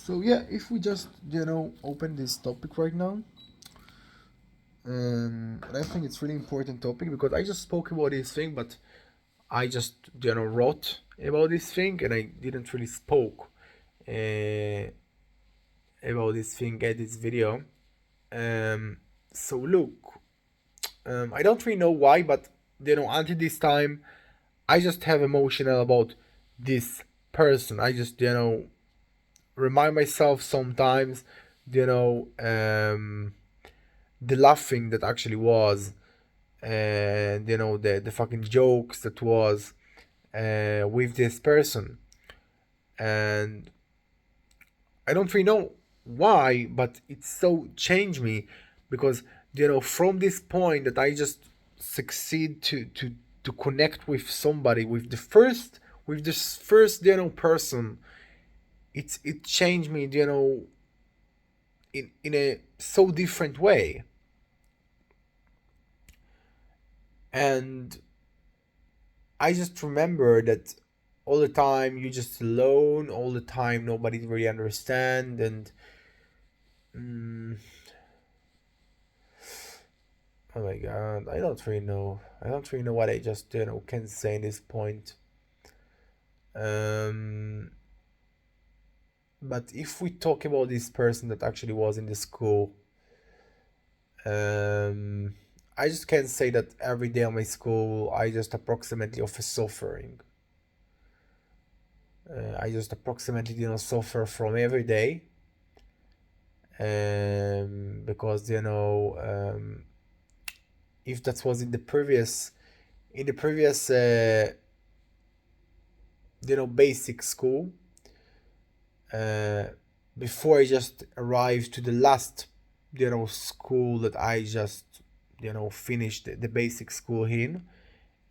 So yeah, if we just open this topic right now, and I think it's really important topic because I just spoke about this thing, but I just wrote about this thing and I didn't really spoke uh, about this thing at this video. Um, so look, I don't really know why, but until this time, I just have emotional about this person. I just remind myself sometimes, you know, um, the laughing that actually was, and the fucking jokes that was with this person, and I don't really know why, but it so changed me because from this point that I just succeed to connect with somebody with this first person. It changed me in a so different way. And I just remember that all the time you just alone, all the time nobody really understand, and mm, oh my god, I don't really know. I don't really know what I just can say in this point. Um, but if we talk about this person that actually was in the school, um, I just can say that every day on my school, I just approximately of a suffering. I just approximately suffer from every day, because if that was in the previous basic school, uh, before I just arrived to the last school that I just finished the basic school in.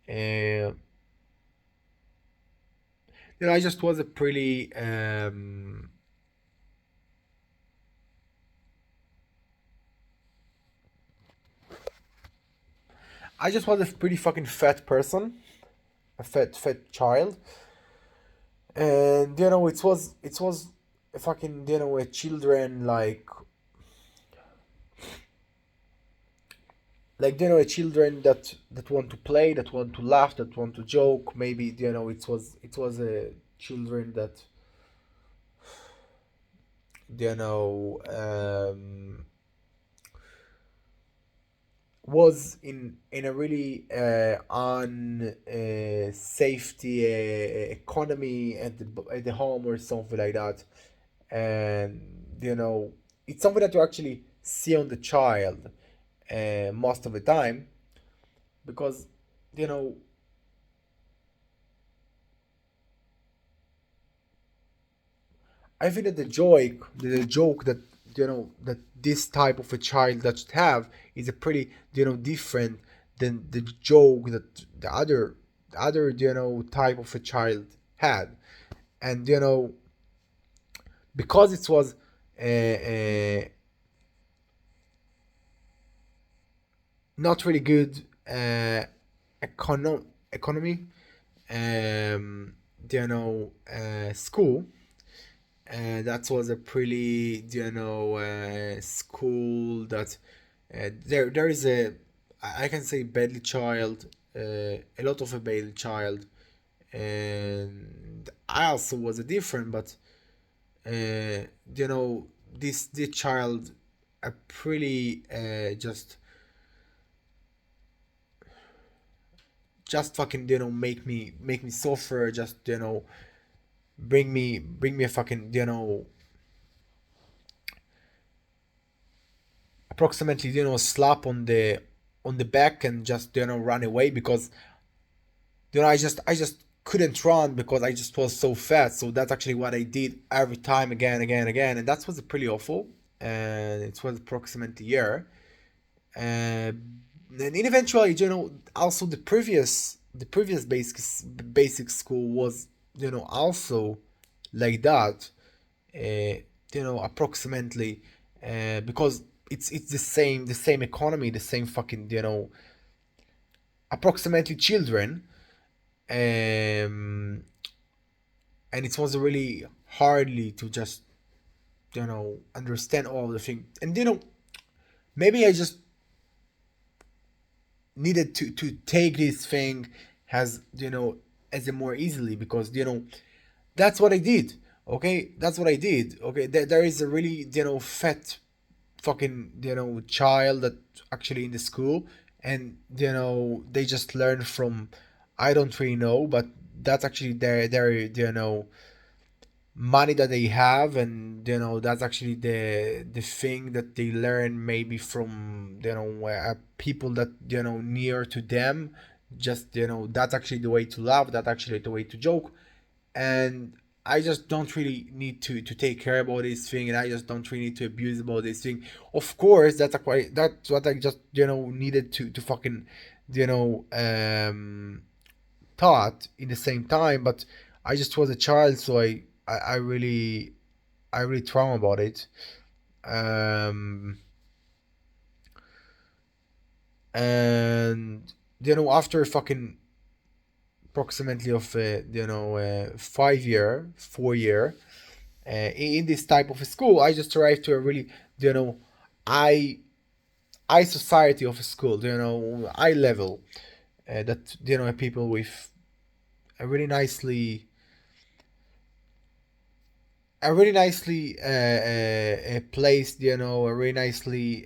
uh, I just was a pretty I just was a pretty fucking fat person, a fat child. And it was a fucking a children like a children that want to play, that want to laugh, that want to joke. Maybe it was a children that you know was in a really on safety economy at the home or something like that. And it's something that you actually see on the child most of the time, because you know I think that the joke that that this type of a child that should have is a pretty different than the joke that the other type of a child had. And because it was not really good economy, um school. That was a pretty school that there is I can say badly child, a lot of a badly child. And I also was a different, but you know this child a pretty just fucking make me suffer, just bring me a fucking approximately slap on the back, and just run away, because I just couldn't run because I just was so fat. So that's actually what I did every time, again, again, again, and that was pretty awful. And it was approximately a year. And eventually, also the previous basic school was also like that. Approximately, because it's the same economy, the same fucking approximately children. um and it was really hardly to just understand all the thing. And maybe I just needed to take this thing as as a more easily, because that's what I did. Okay, that's what I did. Okay, there is a really fat fucking child that actually in the school, and they just learn from, I don't really know, but that's actually their money that they have, and that's actually the thing that they learn, maybe from people that near to them. Just that's actually the way to love, that's actually the way to joke. And I just don't really need to take care about this thing, and I just don't really need to abuse about this thing. Of course, that's what I just needed to fucking thought in the same time. But I just was a child, so I really trauma about it. Um, and after fucking approximately of 5 year 4 year in this type of a school, I just arrived to a really you know I I society of a school, eye level, that people with a really nicely placed, a really nicely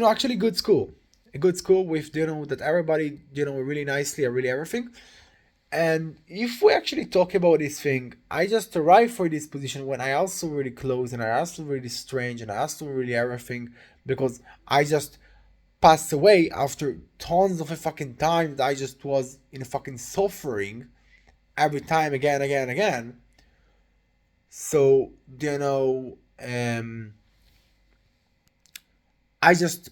actually good school, a good school with that everybody really nicely and really everything. And if we actually talk about this thing, I just arrived for this position when I also really close, and I also really strange, and I also really everything, because I just passed away after tons of a fucking time that I just was in a fucking suffering every time, again, again, again. So I just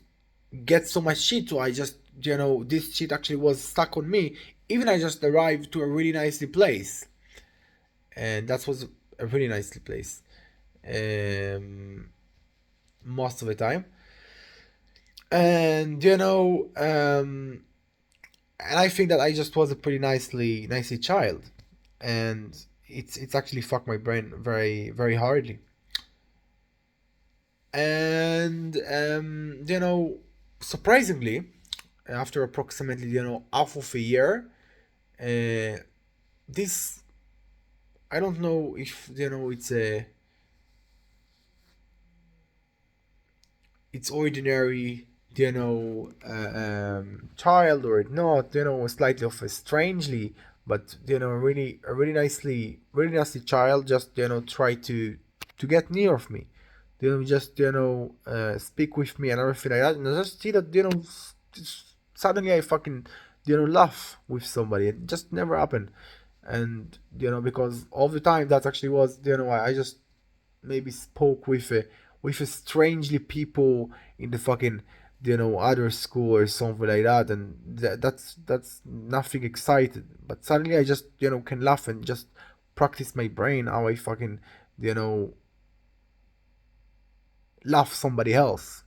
get so much shit. So I just this shit actually was stuck on me. Even I just arrived to a really nicely place, and that was a really nicely place. Um, Most of the time, and and I think that I just was a pretty nicely child, and it's actually fucked my brain very very hardly. And surprisingly, after approximately half of a year, uh, this, I don't know if it's ordinary child or not, slightly of a strangely, but really a really nicely child just try to get near of me, just speak with me and everything like that. And I just see that suddenly I fucking laugh with somebody. It just never happened. And because all the time that actually was I just maybe spoke with a strangely people in the fucking other school or something like that. And that's nothing excited, but suddenly I just can laugh and just practice my brain how I fucking you know laugh somebody else,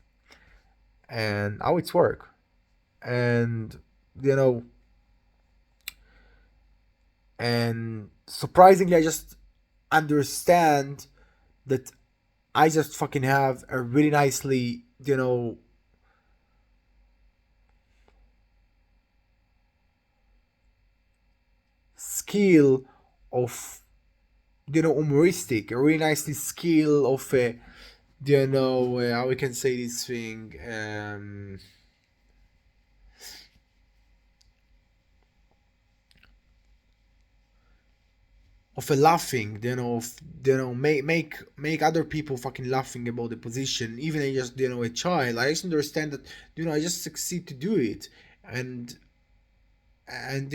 and how it's work. And you know and surprisingly I just understand that I just fucking have a really nicely skill of humoristic, a really nicely skill of how we can say this thing, of a laughing, of make other people fucking laughing about the position, even I just a child. I just understand that I just succeed to do it. and and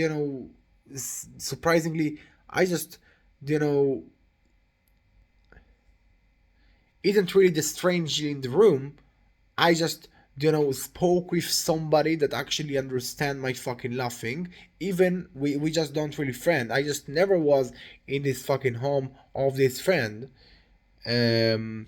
surprisingly I just you know isn't really the stranger in the room. I just spoke with somebody that actually understand my fucking laughing. Even we just don't really friend. I just never was in this fucking home of this friend. um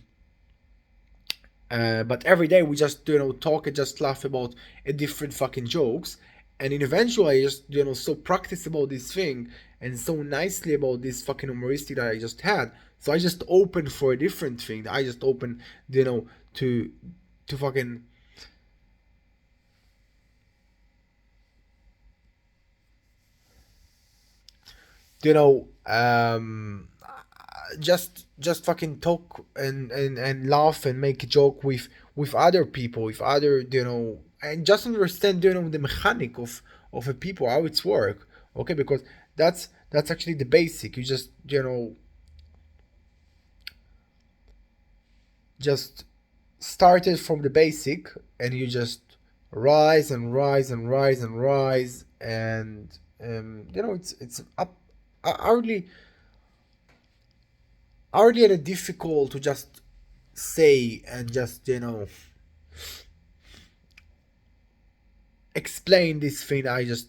but every day we just talk and just laugh about a different fucking jokes. And in eventually I just so practice about this thing and so nicely about this fucking humoristic that I just had. So I just opened for a different thing. I just opened to fucking you know just fucking talk and laugh and make a joke with other people, with other and just understand the mechanic of a people, how it's work. Okay, because that's actually the basic. You just just started from the basic, and you just rise and rise and rise and rise, and it's up. I hardly at difficult to just say and just explain this thing I just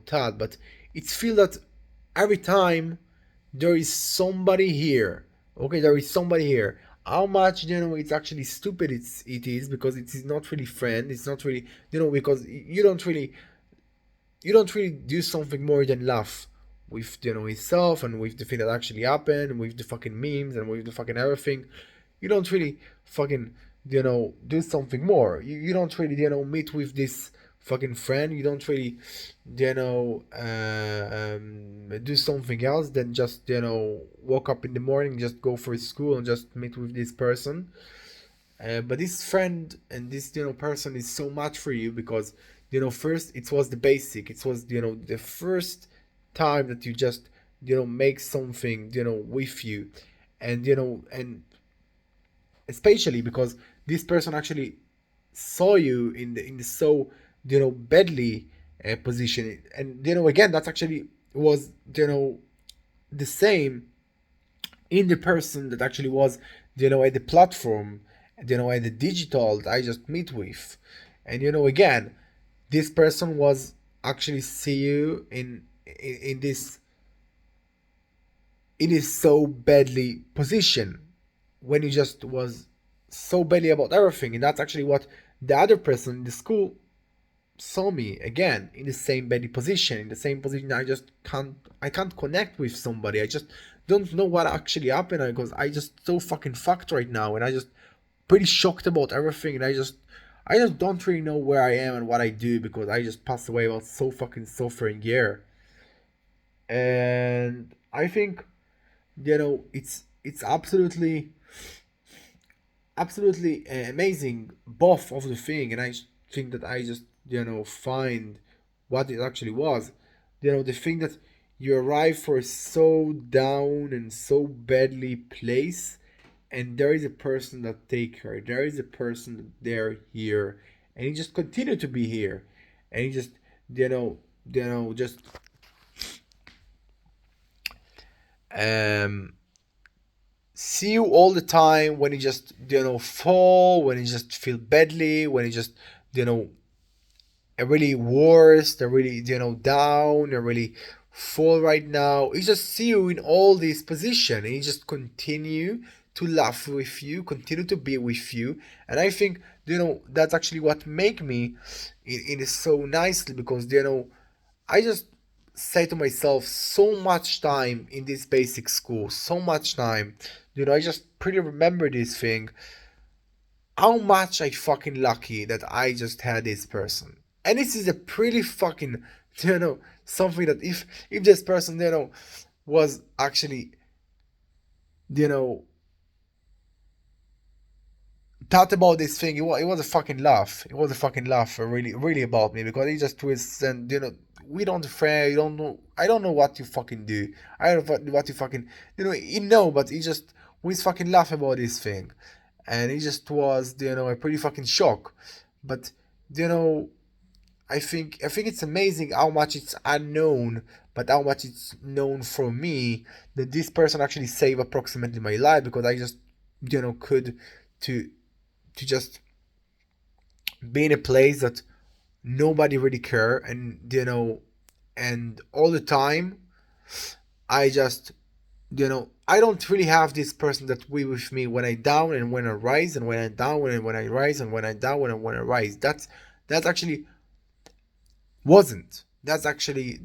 thought, but it's feel that every time there is somebody here. Okay, there is somebody here. How much it's actually stupid it is, because it is not really friend. It's not really because you don't really do something more than laugh with himself, and with the thing that actually happened, with the fucking memes, and with the fucking everything. You don't really fucking do something more. You don't really meet with this fucking friend. You don't really do something else than just wake up in the morning, just go for school, and just meet with this person. But this friend and this person is so much for you, because first it was the basic. It was the first time that you just make something with you, and especially because this person actually saw you in the so badly position. And again, that's actually was the same in the person that actually was at the platform, at the digital that I just meet with. And again, this person was actually see you in this it is so badly position, when you just was so badly about everything. And that's actually what the other person in the school saw me again, in the same badly position, in the same position. I can't connect with somebody. I just don't know what actually happened, because I just so fucking fucked right now, and I just pretty shocked about everything. And I just don't really know where I am and what I do, because I just passed away about so fucking suffering year. And I think it's absolutely amazing, both of the thing. And I think that I just find what it actually was. The thing that you arrive for so down and so badly place, and there is a person that take her. There is a person that they're here, and he just continue to be here, and he just just um see you all the time, when you just fall, when you just feel badly, when you just you know are really worse, they're really down, they're really fall right now. He just see you in all these position, and he just continue to laugh with you, continue to be with you. And I think that's actually what make me in it so nicely, because I just say to myself, so much time in this basic school, so much time. I just pretty remember this thing. How much I fucking lucky that I just had this person. And this is a pretty fucking, something that if this person, was actually, you know, thought about this thing. It was a fucking laugh. It was a fucking laugh, really, really about me, because he just twists, and we don't afraid. You don't know. I don't know what you fucking do. I don't know what you fucking but he just we fucking laugh about this thing, and he just was a pretty fucking shock. But you know I think it's amazing how much it's unknown, but how much it's known for me, that this person actually saved approximately my life, because I just could to just be in a place that nobody really care. And and all the time I just I don't really have this person that we with me when I down and when I rise, and when I down and when I rise, and when I down and when I rise. That's actually wasn't. That's actually,